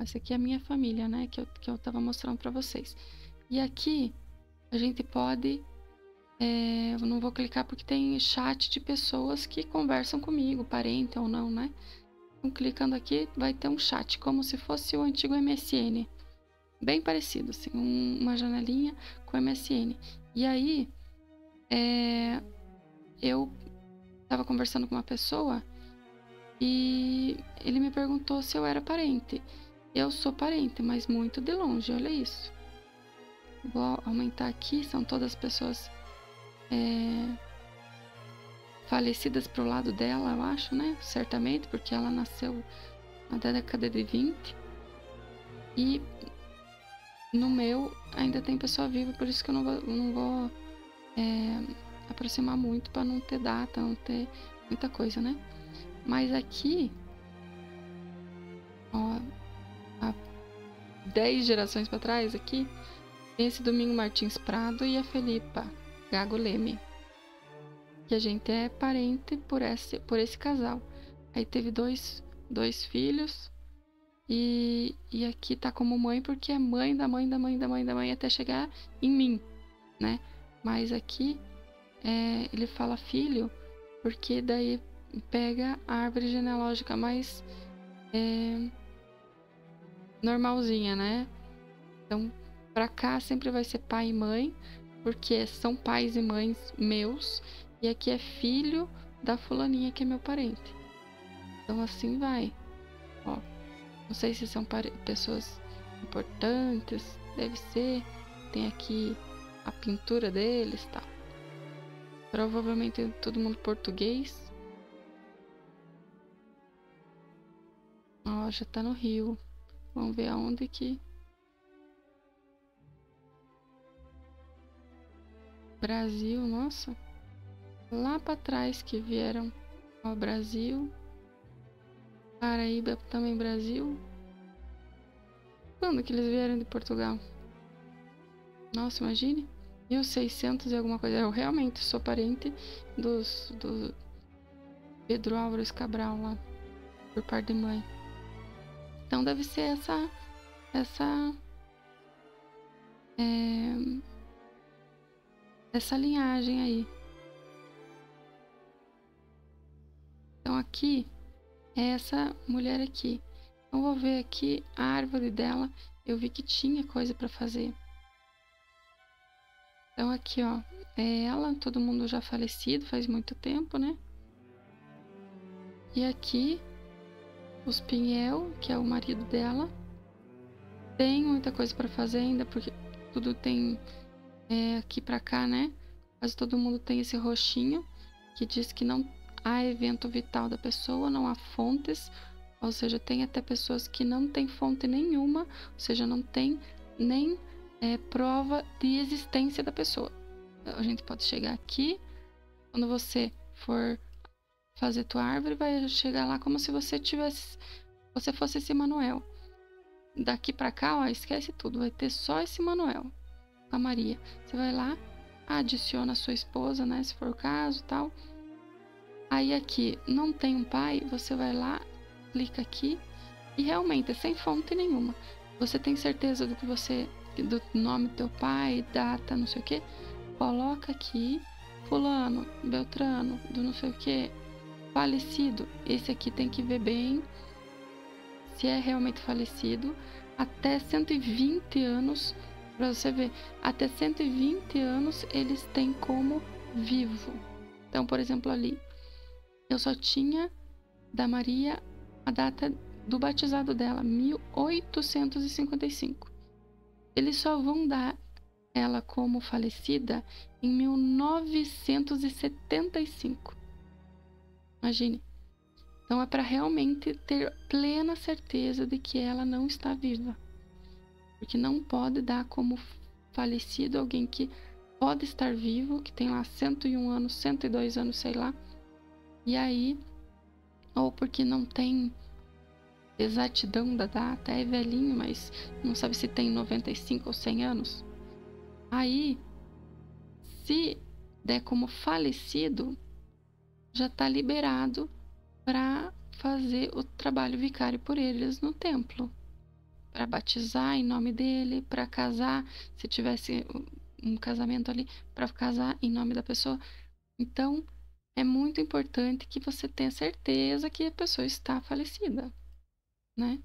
Essa aqui é a minha família, né? Que eu tava mostrando pra vocês. E aqui a gente pode... eu não vou clicar porque tem chat de pessoas que conversam comigo, parente ou não, né? Então, clicando aqui, vai ter um chat, como se fosse o antigo MSN. Bem parecido, assim, uma janelinha com MSN. E aí, eu estava conversando com uma pessoa e ele me perguntou se eu era parente. Eu sou parente, mas muito de longe, olha isso. Vou aumentar aqui, são todas pessoas falecidas pro lado dela, eu acho, né? Certamente, porque ela nasceu na década de 20. E no meu ainda tem pessoa viva, por isso que eu não vou aproximar muito para não ter data, não ter muita coisa, né? Mas aqui, ó, há 10 gerações para trás aqui, tem esse Domingo Martins Prado e a Felipa Gago Leme, que a gente é parente por esse casal. Aí teve dois filhos e aqui tá como mãe porque é mãe da mãe da mãe da mãe da mãe até chegar em mim, né? Mas aqui ele fala filho porque daí pega a árvore genealógica mais normalzinha, né? Então, pra cá sempre vai ser pai e mãe, porque são pais e mães meus, e aqui é filho da fulaninha que é meu parente. Então, assim vai. Ó, não sei se são pessoas importantes, deve ser. Tem aqui a pintura deles, tal. Provavelmente todo mundo português. Ó, já tá no Rio. Vamos ver aonde que... Brasil, nossa. Lá pra trás que vieram. Ó, Brasil. Paraíba também Brasil. Quando que eles vieram de Portugal? Nossa, imagine. 1600 e alguma coisa. Eu realmente sou parente do Pedro Álvares Cabral lá. Por parte de mãe. Então deve ser essa linhagem aí. Então aqui é essa mulher aqui. Então vou ver aqui a árvore dela. Eu vi que tinha coisa para fazer. Então aqui, ó, é ela, todo mundo já falecido, faz muito tempo, né? E aqui os Pinhel, que é o marido dela. Tem muita coisa para fazer ainda, porque tudo tem aqui para cá, né? Quase todo mundo tem esse roxinho que diz que não há evento vital da pessoa, não há fontes, ou seja, tem até pessoas que não têm fonte nenhuma, ou seja, não tem nem prova de existência da pessoa. A gente pode chegar aqui, quando você for fazer tua árvore, vai chegar lá como se você fosse esse Manuel. Daqui pra cá, ó, esquece tudo, vai ter só esse Manuel com a Maria. Você vai lá, adiciona a sua esposa, né, se for o caso, tal. Aí aqui, não tem um pai, você vai lá, clica aqui e realmente, sem fonte nenhuma. Você tem certeza do nome do teu pai, data, não sei o que? Coloca aqui, fulano, beltrano, do não sei o que, falecido. Esse aqui tem que ver bem se é realmente falecido. Até 120 anos, para você ver, até 120 anos eles têm como vivo. Então, por exemplo, ali, eu só tinha da Maria a data do batizado dela, 1855. Eles só vão dar ela como falecida em 1975. Imagine. Então é para realmente ter plena certeza de que ela não está viva. Porque não pode dar como falecido alguém que pode estar vivo, que tem lá 101 anos, 102 anos, sei lá. E aí, ou porque não tem exatidão da data, é velhinho, mas não sabe se tem 95 ou 100 anos. Aí, se der como falecido, já está liberado para fazer o trabalho vicário por eles no templo. para batizar em nome dele, para casar, se tivesse um casamento ali, para casar em nome da pessoa. Então, é muito importante que você tenha certeza que a pessoa está falecida, né?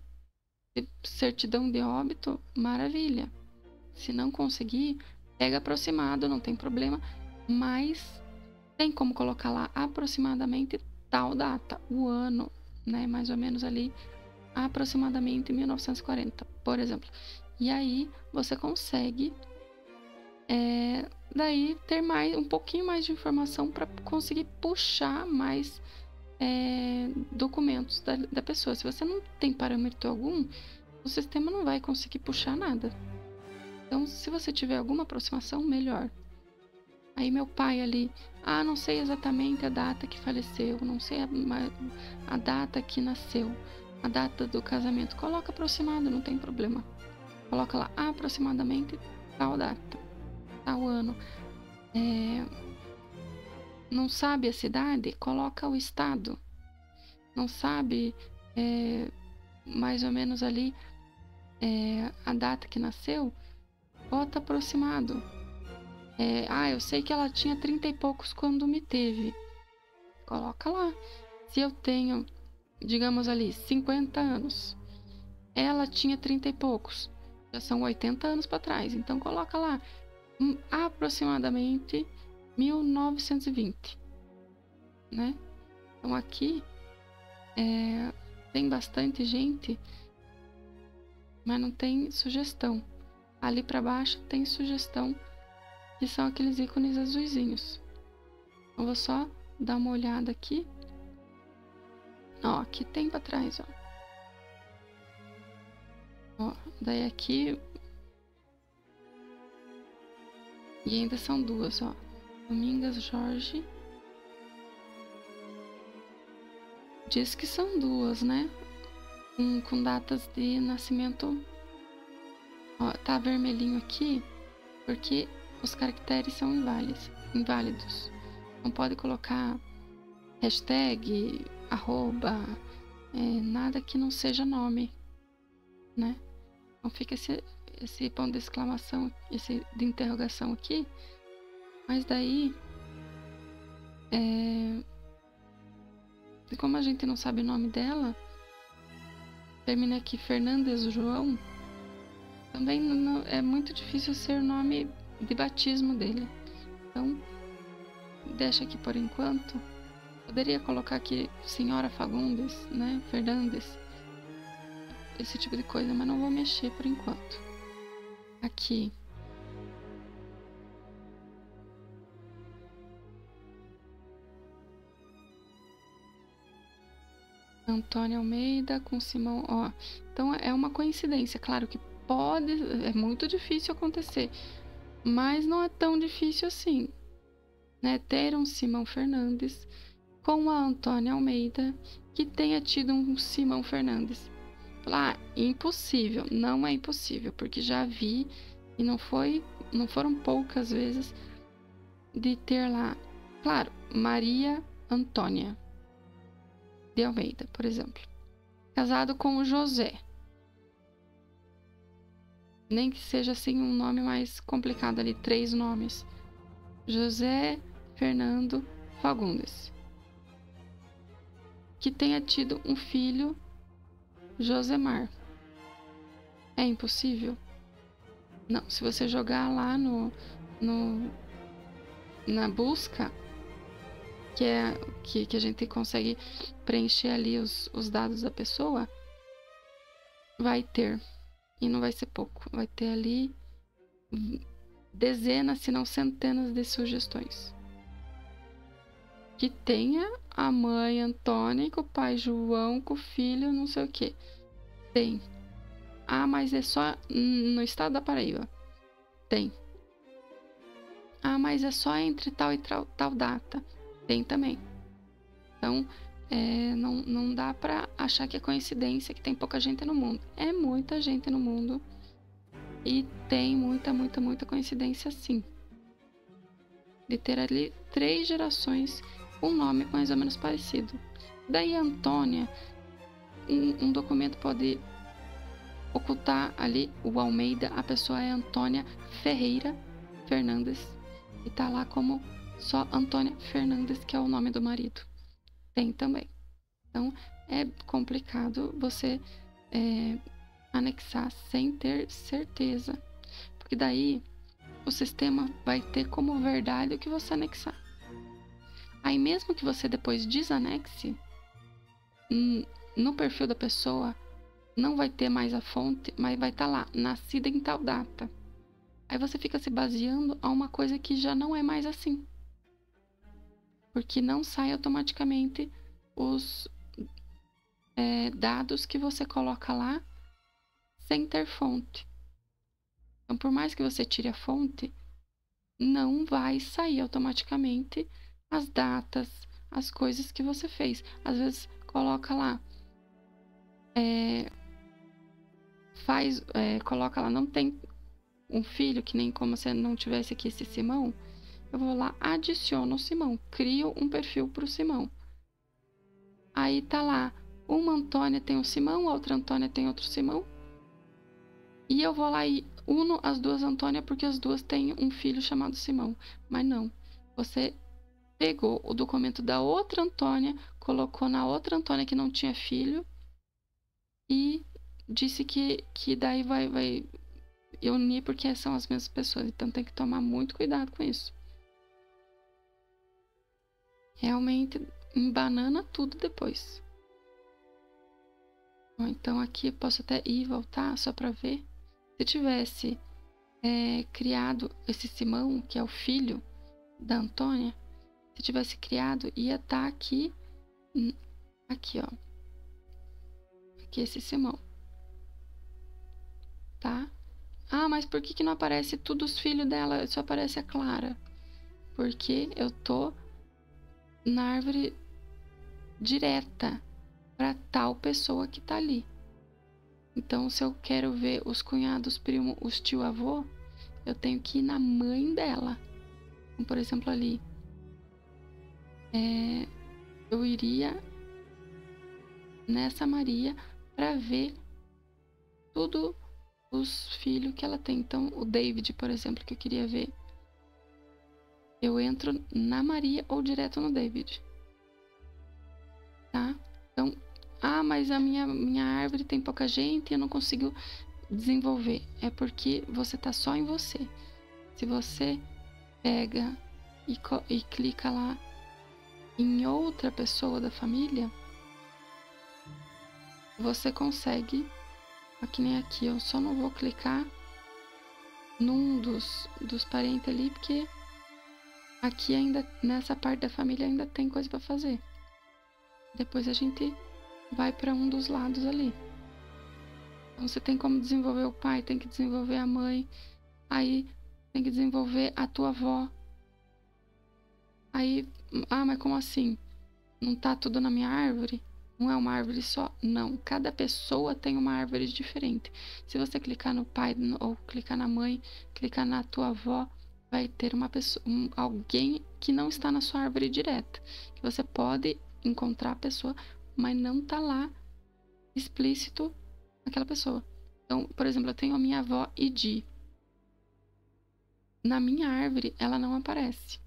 Certidão de óbito, maravilha. Se não conseguir, pega aproximado, não tem problema, mas tem como colocar lá aproximadamente tal data, o ano, né? Mais ou menos ali, aproximadamente 1940, por exemplo. E aí você consegue daí ter um pouquinho mais de informação para conseguir puxar mais documentos da pessoa. Se você não tem parâmetro algum, o sistema não vai conseguir puxar nada. Então, se você tiver alguma aproximação, melhor. Aí meu pai ali, não sei exatamente a data que faleceu, não sei a data que nasceu, a data do casamento. Coloca aproximado, não tem problema. Coloca lá aproximadamente tal data, tal ano. Não sabe a cidade? Coloca o estado. Não sabe mais ou menos ali a data que nasceu? Bota aproximado. Eu sei que ela tinha 30 e poucos quando me teve. Coloca lá. Se eu tenho, digamos ali, 50 anos, ela tinha 30 e poucos. Já são 80 anos para trás. Então coloca lá aproximadamente 1920, né? Então aqui tem bastante gente, mas não tem sugestão. Ali para baixo tem sugestão, que são aqueles ícones azuisinhos. Eu vou só dar uma olhada aqui. Ó, aqui tem para trás, ó. Daí aqui e ainda são duas, ó. Domingas Jorge. Diz que são duas, né? Com datas de nascimento. Ó, tá vermelhinho aqui porque os caracteres são inválidos. Não pode colocar hashtag, arroba, nada que não seja nome, né? Então fica esse ponto de exclamação, esse de interrogação aqui. Mas daí, como a gente não sabe o nome dela, termina aqui Fernandes João. Também é muito difícil ser o nome de batismo dele. Então, deixa aqui por enquanto. Poderia colocar aqui Senhora Fagundes, né? Fernandes. Esse tipo de coisa, mas não vou mexer por enquanto. Aqui. Antônio Almeida com Simão, ó. Então é uma coincidência, claro que é muito difícil acontecer, mas não é tão difícil assim, né? Ter um Simão Fernandes com a Antônia Almeida que tenha tido um Simão Fernandes. Impossível, não é impossível, porque já vi e não foram poucas vezes de ter lá, claro, Maria Antônia de Almeida, por exemplo, casado com o José. Nem que seja assim um nome mais complicado ali, 3 nomes. José Fernando Fagundes. Que tenha tido um filho, Josemar. É impossível? Não, se você jogar lá na busca, que a gente consegue preencher ali os dados da pessoa, vai ter. E não vai ser pouco. Vai ter ali dezenas, se não centenas de sugestões. Que tenha a mãe Antônia com o pai João, com o filho não sei o que. Tem. Mas é só no estado da Paraíba. Tem. Mas é só entre tal e tal data. Tem também. Então, não dá pra achar que é coincidência que tem pouca gente no mundo. É muita gente no mundo. E tem muita coincidência sim. De ter ali 3 gerações com um nome mais ou menos parecido. Daí a Antônia, um documento pode ocultar ali o Almeida, a pessoa é Antônia Ferreira Fernandes. E tá lá como só Antônia Fernandes, que é o nome do marido. Tem também. Então, é complicado você anexar sem ter certeza. Porque daí, o sistema vai ter como verdade o que você anexar. Aí, mesmo que você depois desanexe, no perfil da pessoa, não vai ter mais a fonte, mas vai estar lá, nascida em tal data. Aí você fica se baseando a uma coisa que já não é mais assim. Porque não sai automaticamente os dados que você coloca lá sem ter fonte. Então, por mais que você tire a fonte, não vai sair automaticamente as datas, as coisas que você fez. Às vezes coloca lá, coloca lá, não tem um filho, que nem como se não tivesse aqui esse Simão. Eu vou lá, adiciono o Simão, crio um perfil para o Simão. Aí tá lá, uma Antônia tem um Simão, a outra Antônia tem outro Simão. E eu vou lá e uno as duas Antônia porque as duas têm um filho chamado Simão. Mas não, você pegou o documento da outra Antônia, colocou na outra Antônia que não tinha filho e disse que daí vai unir porque são as mesmas pessoas. Então tem que tomar muito cuidado com isso. Realmente embanana tudo depois. Bom, então aqui eu posso até ir e voltar só para ver. Se tivesse criado esse Simão, que é o filho da Antônia, se tivesse criado, ia estar aqui, ó. Aqui esse Simão. Tá? Ah, mas por que não aparece todos os filhos dela? Só aparece a Clara. Porque eu tô na árvore direta para tal pessoa que tá ali. Então, se eu quero ver os cunhados, primo, os tio-avô, eu tenho que ir na mãe dela. Então, por exemplo, ali. Eu iria nessa Maria para ver todos os filhos que ela tem. Então, o David, por exemplo, que eu queria ver. Eu entro na Maria ou direto no David. Tá? Então, mas a minha árvore tem pouca gente e eu não consigo desenvolver. É porque você tá só em você. Se você pega e clica lá em outra pessoa da família, você consegue. Aqui nem aqui, eu só não vou clicar num dos parentes ali, porque aqui ainda, nessa parte da família, ainda tem coisa para fazer. Depois a gente vai para um dos lados ali. Então você tem como desenvolver o pai, tem que desenvolver a mãe, aí tem que desenvolver a tua avó. Aí, mas como assim? Não tá tudo na minha árvore? Não é uma árvore só? Não, cada pessoa tem uma árvore diferente. Se você clicar no pai ou clicar na mãe, clicar na tua avó, vai ter uma pessoa, alguém que não está na sua árvore direta. Que você pode encontrar a pessoa, mas não tá lá explícito aquela pessoa. Então, por exemplo, eu tenho a minha avó Idi. Na minha árvore, ela não aparece.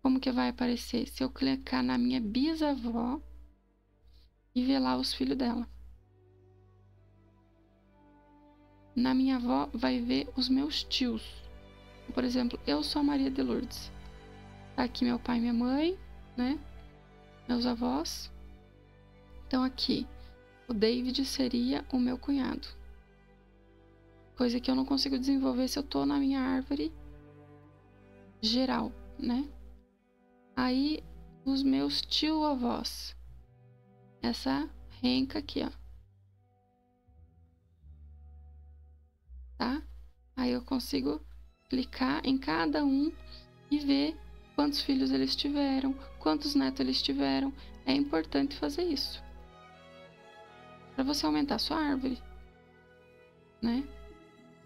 Como que vai aparecer? Se eu clicar na minha bisavó e ver lá os filhos dela. Na minha avó vai ver os meus tios. Por exemplo, eu sou a Maria de Lourdes. Tá aqui meu pai e minha mãe, né? Meus avós. Então aqui, o David seria o meu cunhado. Coisa que eu não consigo desenvolver se eu tô na minha árvore geral, né? Aí, os meus tio-avós. Essa renca aqui, ó. Tá? Aí eu consigo clicar em cada um e ver quantos filhos eles tiveram, quantos netos eles tiveram. É importante fazer isso. Para você aumentar a sua árvore, né?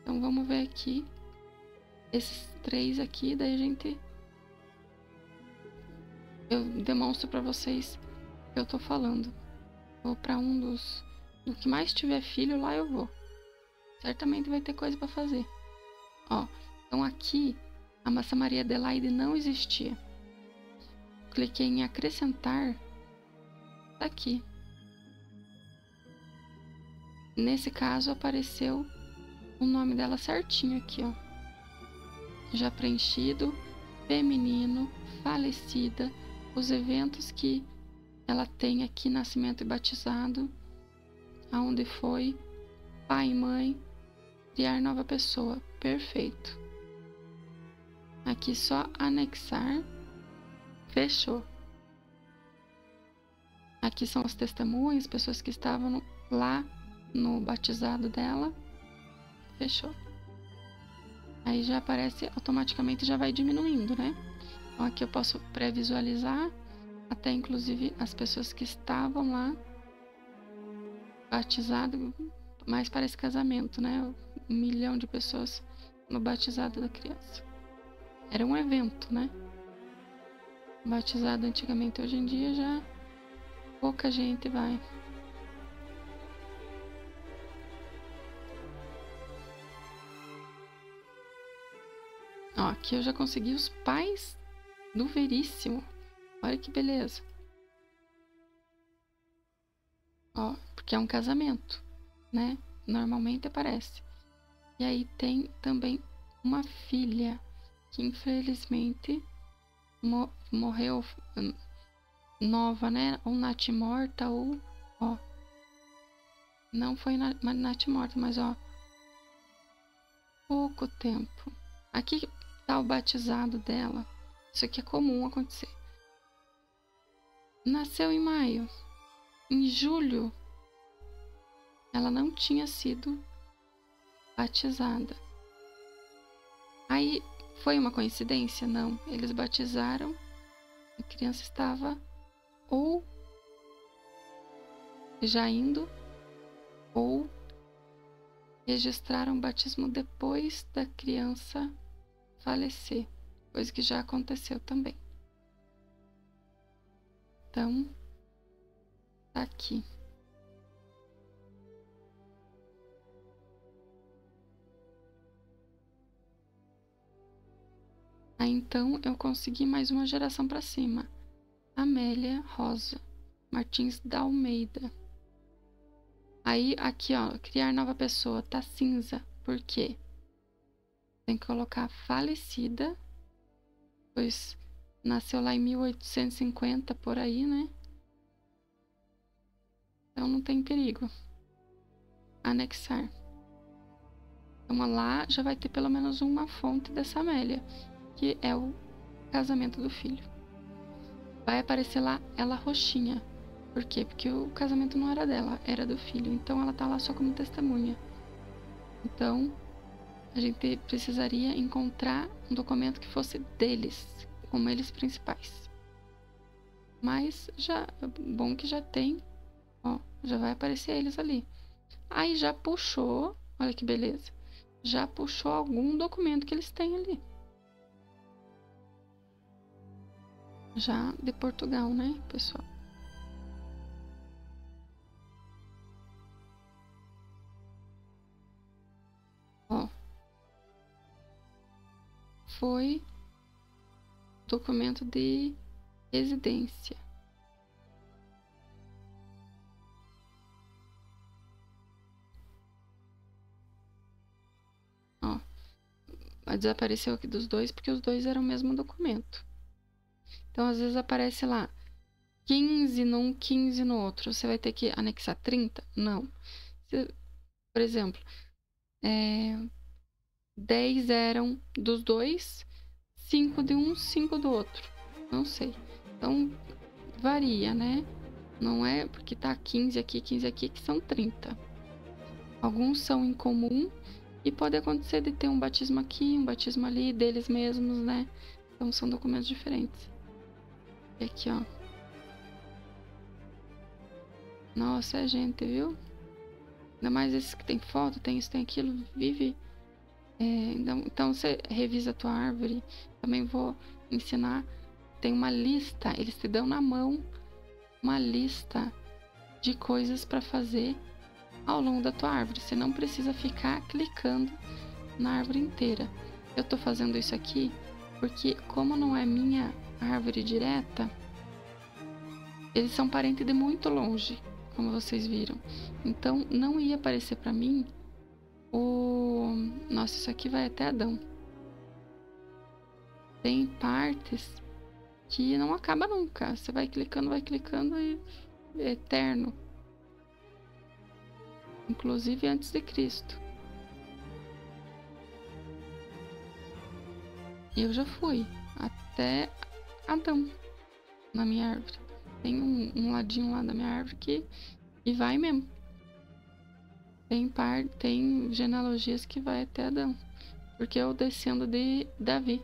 Então vamos ver aqui. Esses 3 aqui, daí a gente... Eu demonstro para vocês o que eu tô falando. Vou para um do que mais tiver filho, lá eu vou. certamente vai ter coisa para fazer. Ó, então aqui a Massa Maria Adelaide não existia. Cliquei em acrescentar, tá aqui. Nesse caso apareceu o nome dela certinho aqui, ó. Já preenchido, feminino, falecida, os eventos que ela tem aqui, nascimento e batizado, aonde foi, pai e mãe, criar nova pessoa, perfeito. Aqui só anexar, fechou. Aqui são os testemunhos, pessoas que estavam lá no batizado dela, fechou. Aí já aparece automaticamente, já vai diminuindo, né? Então aqui eu posso pré-visualizar até inclusive as pessoas que estavam lá batizado, mais parece casamento, né? 1 milhão de pessoas no batizado da criança. Era um evento, né? Batizado antigamente, hoje em dia já pouca gente vai. Ó, aqui eu já consegui os pais do Veríssimo. Olha que beleza. Ó, porque é um casamento, né? Normalmente aparece. E aí tem também uma filha que infelizmente morreu nova, né? Ou natimorta ou, ó. Não foi natimorta, mas ó, pouco tempo. Aqui tá o batizado dela. Isso aqui é comum acontecer. Nasceu em maio. Em julho, ela não tinha sido batizada. Aí, foi uma coincidência? Não. Eles batizaram, a criança estava ou já indo, ou registraram o batismo depois da criança falecer, coisa que já aconteceu também. Então, tá aqui. Aí então eu consegui mais uma geração para cima. Amélia Rosa Martins da Almeida. Aí aqui, ó, criar nova pessoa, tá cinza. Por quê? Tem que colocar falecida, pois nasceu lá em 1850 por aí, né? Então não tem perigo. Anexar. Então lá já vai ter pelo menos uma fonte dessa Amélia, que é o casamento do filho. Vai aparecer lá ela roxinha. Por quê? Porque o casamento não era dela, era do filho. Então ela tá lá só como testemunha. Então a gente precisaria encontrar um documento que fosse deles, como eles principais. Mas já, bom que já tem, ó, já vai aparecer eles ali. Aí já puxou, olha que beleza, já puxou algum documento que eles têm ali. Já de Portugal, né, pessoal? Ó, foi documento de residência. Ó, desapareceu aqui dos dois porque os dois eram o mesmo documento. Então, às vezes aparece lá 15 num, 15 no outro. Você vai ter que anexar 30? Não. Por exemplo, 10 eram dos dois, 5 de um, 5 do outro. Não sei. Então, varia, né? Não é porque tá 15 aqui, 15 aqui, que são 30. Alguns são em comum e pode acontecer de ter um batismo aqui, um batismo ali, deles mesmos, né? Então, são documentos diferentes. E aqui, ó. Nossa, é gente, viu? Ainda mais esses que tem foto, tem isso, tem aquilo, vive. Então você revisa a tua árvore. Também vou ensinar. Tem uma lista, eles te dão na mão uma lista de coisas para fazer ao longo da tua árvore. Você não precisa ficar clicando na árvore inteira. Eu tô fazendo isso aqui porque, como não é minha árvore direta, eles são parentes de muito longe, como vocês viram. Então, não ia aparecer para mim o... Nossa, isso aqui vai até Adão. Tem partes que não acaba nunca. Você vai clicando e é eterno. Inclusive antes de Cristo. Eu já fui até Adão na minha árvore. Tem um ladinho lá da minha árvore que e vai mesmo. Tem genealogias que vai até Adão. Porque eu descendo de Davi.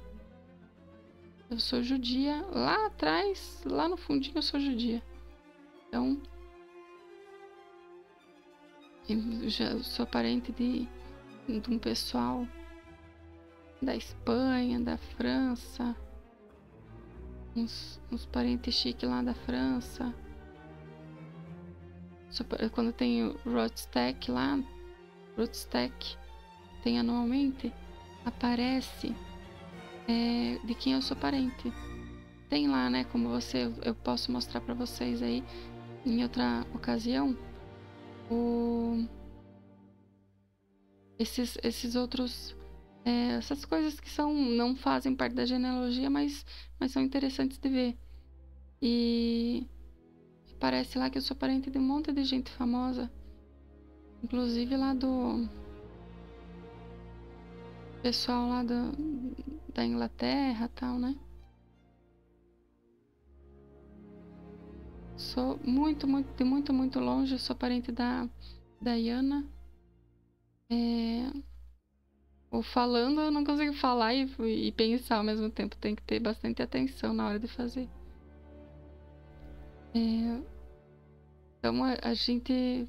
Eu sou judia. Lá atrás, lá no fundinho, eu sou judia. Então, eu já sou parente de um pessoal da Espanha, da França. Uns parentes chiques lá da França. Quando tem o Roadstack lá, Roadstack tem anualmente, aparece de quem eu sou parente. Tem lá, né, como eu posso mostrar pra vocês aí em outra ocasião, esses outros, essas coisas que não fazem parte da genealogia, mas são interessantes de ver. E parece lá que eu sou parente de um monte de gente famosa, inclusive lá do pessoal lá da Inglaterra e tal, né? Sou muito longe, sou parente da Diana. Ou falando, eu não consigo falar e pensar ao mesmo tempo. Tem que ter bastante atenção na hora de fazer. Então a gente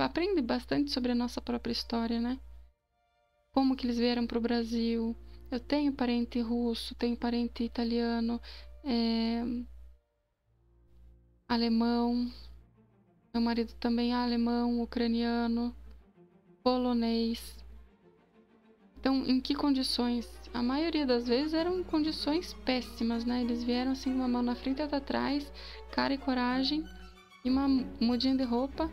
aprende bastante sobre a nossa própria história, né? Como que eles vieram para o Brasil. Eu tenho parente russo, tenho parente italiano, alemão. Meu marido também é alemão, ucraniano, polonês. Então, em que condições? A maioria das vezes eram condições péssimas, né? Eles vieram assim, uma mão na frente e outra atrás, cara e coragem, e uma mudinha de roupa,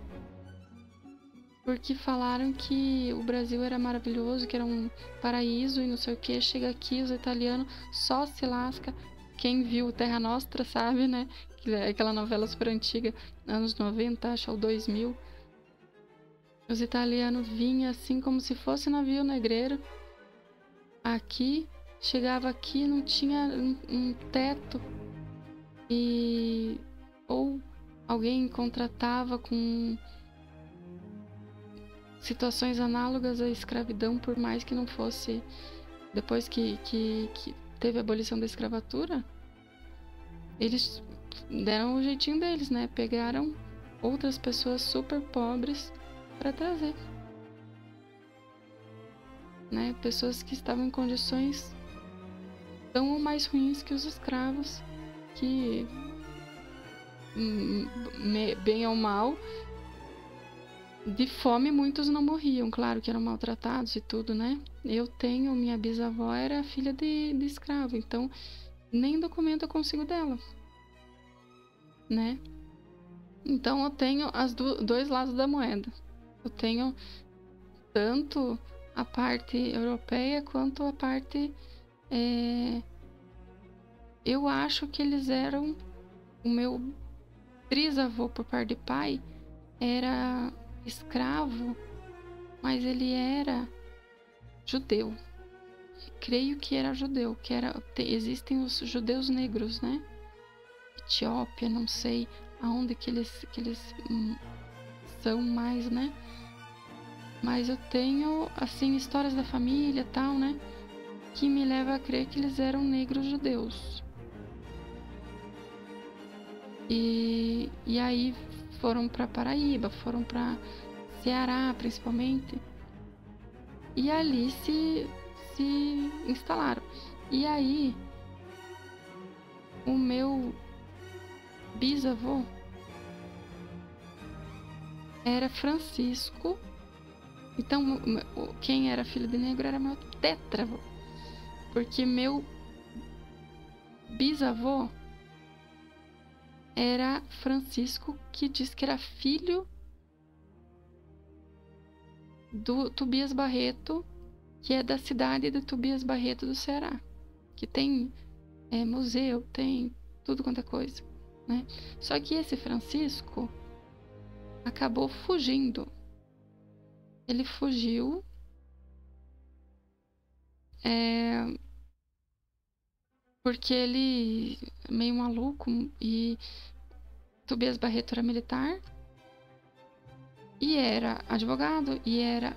porque falaram que o Brasil era maravilhoso, que era um paraíso e não sei o que. Chega aqui, os italianos só se lasca. Quem viu Terra Nostra sabe, né? Aquela novela super antiga, anos 90, acho, ou 2000. Os italianos vinham assim como se fosse navio negreiro. Aqui, chegava aqui, não tinha um teto. Ou alguém contratava com situações análogas à escravidão, por mais que não fosse. Depois que teve a abolição da escravatura, eles deram o jeitinho deles, né? Pegaram outras pessoas super pobres para trazer, né? Pessoas que estavam em condições tão ou mais ruins que os escravos, que bem ou mal, de fome muitos não morriam, claro que eram maltratados e tudo, né? Minha bisavó era filha de escravo, então nem documento eu consigo dela, né? Então eu tenho dois lados da moeda. Eu tenho tanto a parte europeia quanto a parte... Eu acho que eles eram... O meu trisavô, por parte de pai, era escravo, mas ele era judeu. Creio que era judeu, existem os judeus negros, né? Etiópia, não sei aonde que eles são mais, né? Mas eu tenho, assim, histórias da família e tal, né? Que me leva a crer que eles eram negros judeus. E aí foram para Paraíba, foram para Ceará, principalmente. E ali se instalaram. E aí, o meu bisavô, era Francisco. Então, quem era filho de negro era meu tetravô. Porque meu bisavô era Francisco, que diz que era filho do Tobias Barreto, que é da cidade de Tobias Barreto do Ceará, que tem museu, tem tudo quanto é coisa, né? Só que esse Francisco acabou fugindo. Ele fugiu porque ele é meio maluco, e Tobias Barreto era militar e era advogado e era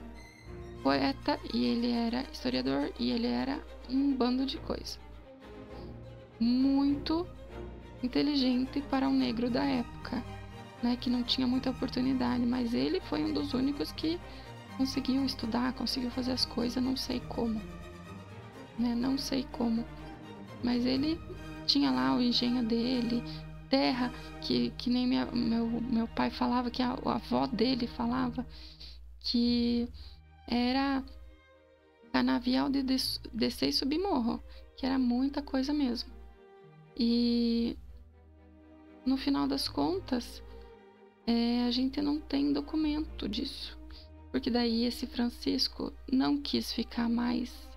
poeta e ele era historiador e ele era um bando de coisa. Muito inteligente para um negro da época, né, que não tinha muita oportunidade, mas ele foi um dos únicos que conseguiu estudar, conseguiu fazer as coisas, não sei como, né, não sei como, mas ele tinha lá o engenho dele, terra que nem meu pai falava, que a avó dele falava, que era canavial de descer e subir morro, que era muita coisa mesmo. E no final das contas, a gente não tem documento disso, porque daí esse Francisco não quis ficar mais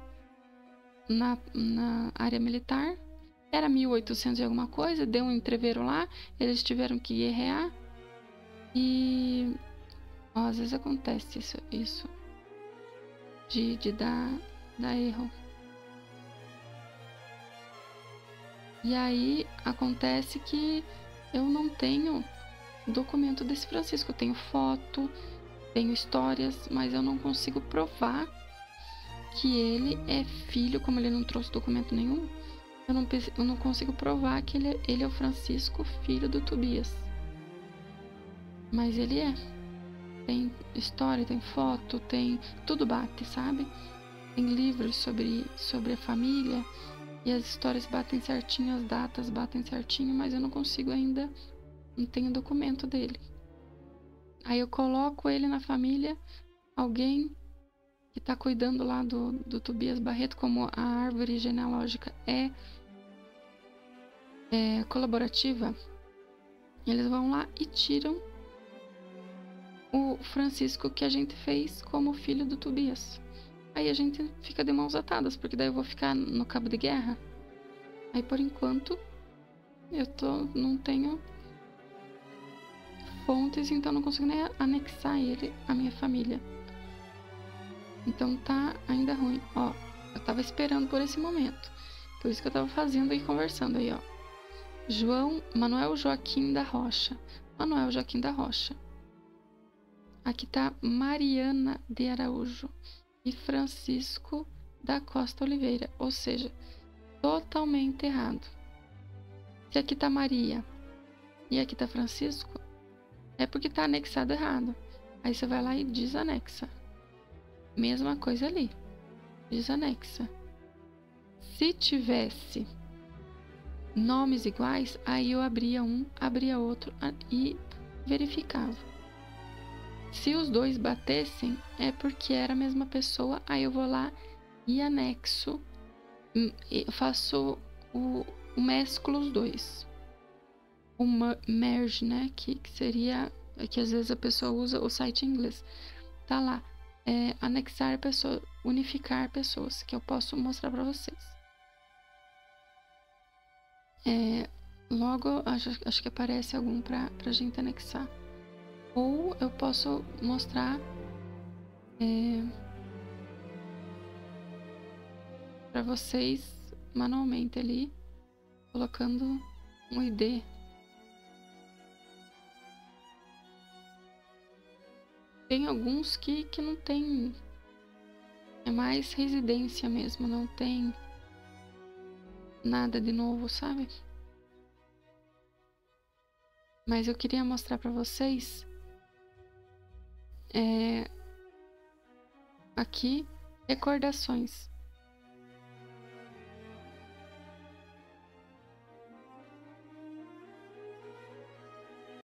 na área militar. Era 1800 e alguma coisa, deu um entreveiro lá, eles tiveram que guerrear e às vezes acontece isso de dar erro. E aí acontece que eu não tenho documento desse Francisco. Eu tenho foto, tenho histórias, mas eu não consigo provar que ele é filho, como ele não trouxe documento nenhum. Eu não consigo provar que ele é o Francisco, filho do Tobias. Mas ele é. Tem história, tem foto, tem... Tudo bate, sabe? Tem livros sobre a família e as histórias batem certinho, as datas batem certinho, mas eu não consigo ainda, não tenho documento dele. Aí eu coloco ele na família, alguém que tá cuidando lá do Tobias Barreto, como a árvore genealógica é colaborativa, eles vão lá e tiram o Francisco que a gente fez como filho do Tobias. Aí a gente fica de mãos atadas, porque daí eu vou ficar no cabo de guerra. Aí por enquanto não tenho fontes, então não consigo nem anexar ele à minha família. Então tá ainda ruim. Ó, eu tava esperando por esse momento. Por isso que eu tava fazendo e conversando aí, ó. Manuel Joaquim da Rocha. Manuel Joaquim da Rocha. Aqui tá Mariana de Araújo e Francisco da Costa Oliveira. Ou seja, totalmente errado. Se aqui tá Maria e aqui tá Francisco, é porque tá anexado errado. Aí você vai lá e desanexa. Mesma coisa ali. Desanexa. Se tivesse nomes iguais, aí eu abria um, abria outro e verificava. Se os dois batessem, é porque era a mesma pessoa, aí eu vou lá e anexo, faço o mesclo os dois. O merge, né, que seria, que às vezes a pessoa usa o site em inglês. Tá lá, anexar pessoas, unificar pessoas, que eu posso mostrar para vocês. Logo, acho que aparece algum pra gente anexar. Ou eu posso mostrar para vocês manualmente ali, colocando um ID. Tem alguns que não tem, é mais residência mesmo, não tem nada de novo, sabe? Mas eu queria mostrar para vocês aqui recordações.